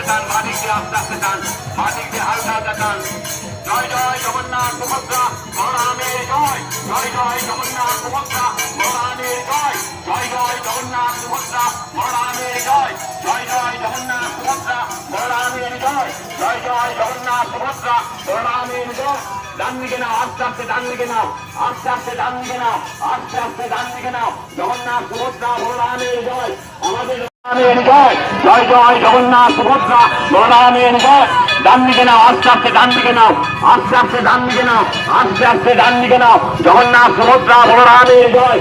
টান, মাটিক দিয়ে আস্তে আস্তে টান, মাটিক দিয়ে হালকা হালকা টান। জয় জয় জগন্নাথ সুভদ্রা বলরামের জয়, জয় জয় জগন্নাথ সুভদ্রা বলরামের জয়, জয় জয় জগন্নাথ সুভদ্রা বলরামের জয়, জয় জয় জগন্নাথ সুভদ্রা বলরামের জয়, জয় জয় জগন্নাথ সুভদ্রা বলরামের জয়। ডান দিকে নাও, আস্তে আস্তে ডান দিকে নাও, আস্তে আস্তে ডান দিকে নাও, আস্তে আস্তে ডান দিকে নাও। জগন্নাথ সুভদ্রা বলরামের জয়, আমাদের জয়, জয় জয় জগন্নাথ সুভদ্রা বলরামের জয়। ডান দিকে নাও, আস্তে আস্তে ডান দিকে নাও, আস্তে আস্তে ডান দিকে নাও, আস্তে আস্তে ডান দিকে নাও। জগন্নাথ সুভদ্রা বলরামের জয়।